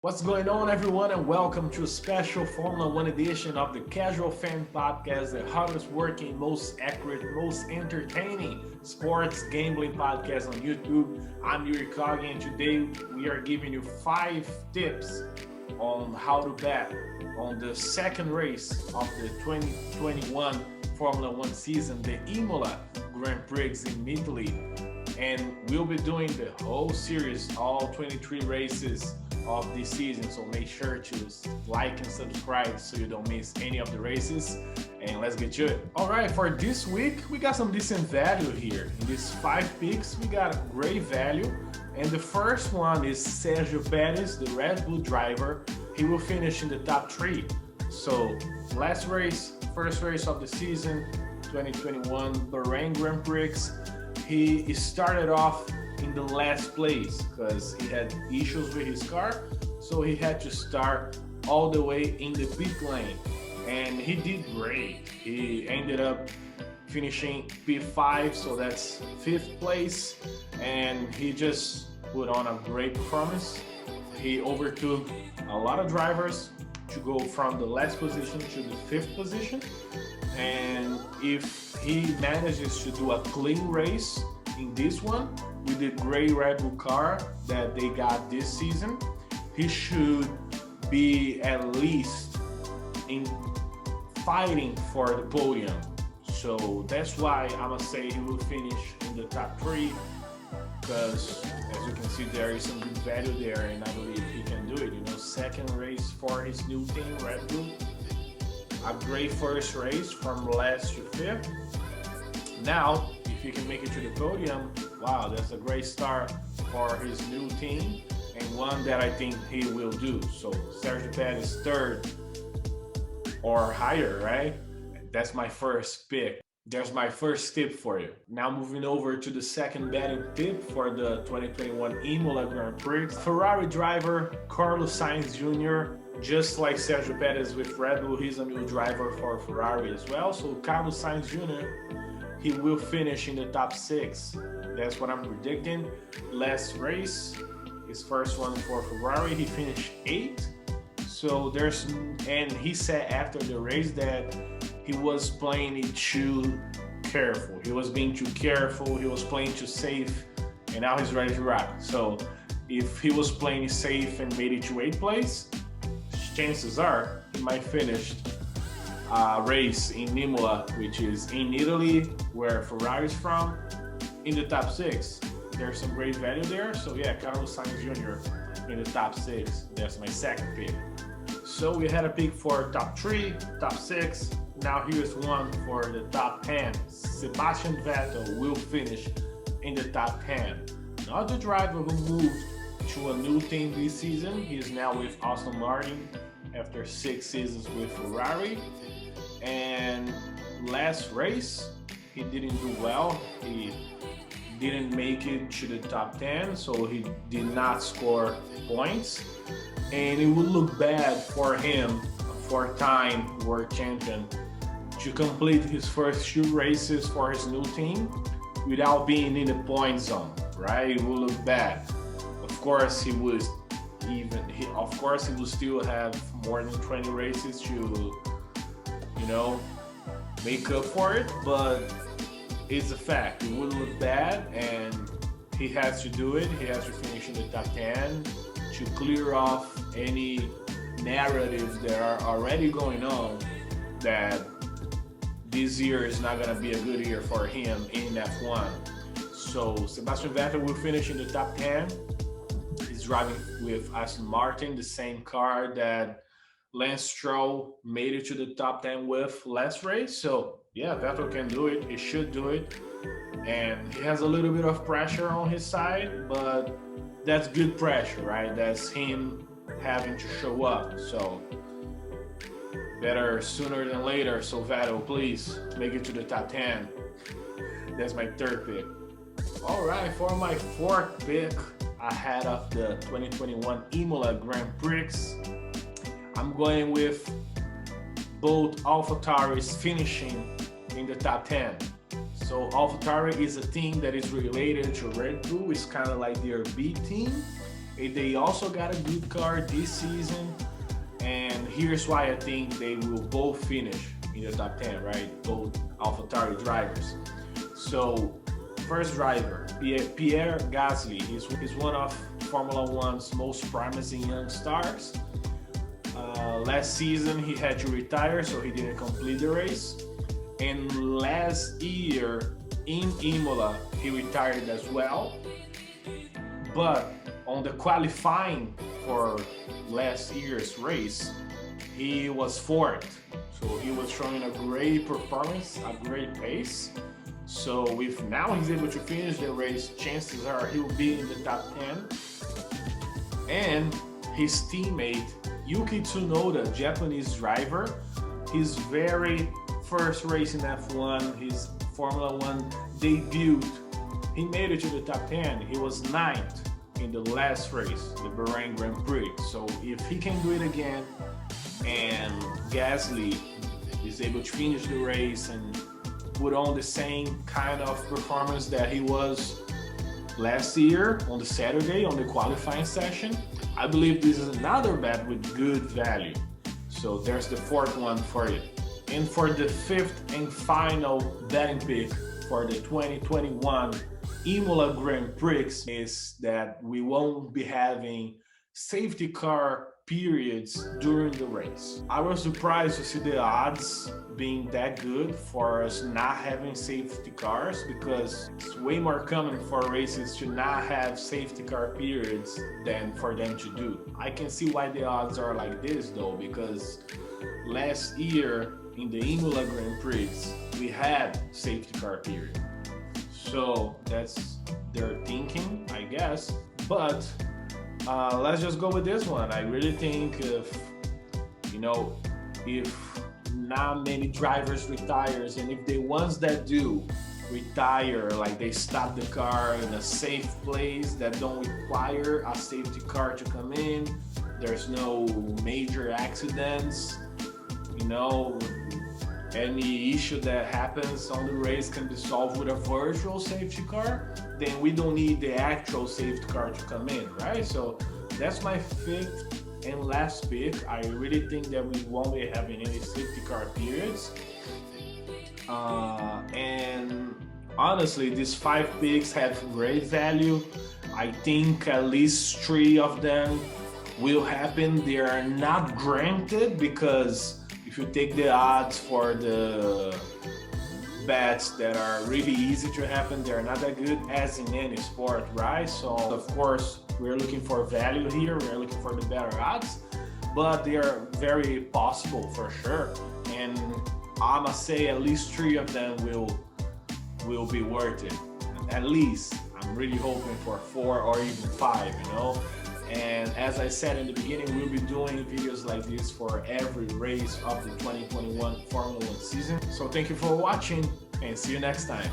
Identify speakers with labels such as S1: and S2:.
S1: What's going on, everyone, and welcome to a special Formula One edition of the Casual Fan Podcast, the hardest working, most accurate, most entertaining sports gambling podcast on YouTube. I'm Yuri Kagi, and today we are giving you 5 tips on how to bet on the second race of the 2021 Formula One season, the Imola Grand Prix in Italy. And we'll be doing the whole series, all 23 races of this season, so make sure to like and subscribe so you don't miss any of the races, and let's get to it. All right, for this week we got some decent value here. In these 5 picks we got a great value, and the first one is Sergio Perez, the Red Bull driver. He will finish in the top 3. So last race, first race of the season, 2021 Bahrain Grand Prix, he started off in the last place because he had issues with his car, so he had to start all the way in the pit lane, and he did great. He ended up finishing P5, so that's 5th place, and he just put on a great performance. He overtook a lot of drivers to go from the last position to the 5th position, and if he manages to do a clean race in this one with the gray Red Bull car that they got this season, he should be at least in fighting for the podium. So that's why I'm gonna say he will finish in the top 3, because as you can see there is some good value there, and I believe he can do it. Second race for his new team, Red Bull. A great first race from last to 5th. Now, if he can make it to the podium, wow, that's a great start for his new team, and one that I think he will do. So Sergio Perez is 3rd or higher, right? That's my first pick. There's my first tip for you. Now moving over to the second betting tip for the 2021 Imola Grand Prix. Ferrari driver Carlos Sainz Jr., just like Sergio Perez with Red Bull, he's a new driver for Ferrari as well. So Carlos Sainz Jr., he will finish in the top 6. That's what I'm predicting. Last race, his first one for Ferrari, he finished 8th. So and he said after the race that he was playing it too careful. He was being too careful. He was playing too safe, and now he's ready to rock. So if he was playing safe and made it to 8th place, chances are he might finish race in Imola, which is in Italy, where Ferrari is from, in the top 6. There's some great value there. So yeah, Carlos Sainz Jr. in the top 6. That's my second pick. So we had a pick for top 3, top 6. Now here's one for the top 10. Sebastian Vettel will finish in the top 10. Another driver who moved to a new team this season. He is now with Aston Martin after 6 seasons with Ferrari. And last race, he didn't do well. He didn't make it to the top 10, so he did not score points. And it would look bad for him, a 4-time world champion, to complete his first 2 races for his new team without being in the point zone, right? It will look bad. Of course, he would still have more than 20 races to, make up for it, but it's a fact. It would look bad, and he has to do it. He has to finish in the top 10 to clear off any narratives that are already going on that this year is not going to be a good year for him in F1. So Sebastian Vettel will finish in the top 10. He's driving with Aston Martin, the same car that Lance Stroll made it to the top 10 with last race. So yeah, Vettel can do it. He should do it. And he has a little bit of pressure on his side, but that's good pressure, right? That's him having to show up. So better sooner than later. So Vettel, please make it to the top 10. That's my 3rd pick. All right, for my 4th pick ahead of the 2021 Imola Grand Prix, I'm going with both AlphaTauris finishing in the top 10. So AlphaTauri is a team that is related to Red Bull. It's kind of like their B team. They also got a good car this season, and here's why I think they will both finish in the top 10, right? Both AlphaTauri drivers. So, first driver, Pierre Gasly. He's one of Formula One's most promising young stars. Last season he had to retire, so he didn't complete the race. And last year in Imola, he retired as well. But on the qualifying for last year's race, he was fourth. So he was showing a great performance, a great pace. So if now he's able to finish the race, chances are he'll be in the top 10. And his teammate, Yuki Tsunoda, Japanese driver, his very first race in F1, his Formula One debut, he made it to the top 10. He was 9th in the last race, the Bahrain Grand Prix. So if he can do it again, and Gasly is able to finish the race and put on the same kind of performance that he was last year on the Saturday on the qualifying session, I believe this is another bet with good value. So there's the fourth one for you. And for the fifth and final betting pick for the 2021 Imola Grand Prix is that we won't be having safety car periods during the race. I was surprised to see the odds being that good for us not having safety cars, because it's way more common for races to not have safety car periods than for them to do. I can see why the odds are like this though, because last year in the Imola Grand Prix we had safety car period. So that's their thinking, I guess. But let's just go with this one. I really think if not many drivers retires, and if the ones that do retire, like they stop the car in a safe place that don't require a safety car to come in, there's no major accidents, any issue that happens on the race can be solved with a virtual safety car, then we don't need the actual safety car to come in, right? So that's my fifth and last pick. I really think that we won't be having any safety car periods. And honestly, these 5 picks have great value. I think at least 3 of them will happen. They are not granted, because if you take the odds for the bets that are really easy to happen, they're not that good, as in any sport, right? So of course we're looking for value here, we're looking for the better odds, but they are very possible for sure. And I must say at least 3 of them will be worth it. At least I'm really hoping for 4 or even 5, And as I said in the beginning, we'll be doing videos like this for every race of the 2021 Formula One season. So thank you for watching, and see you next time.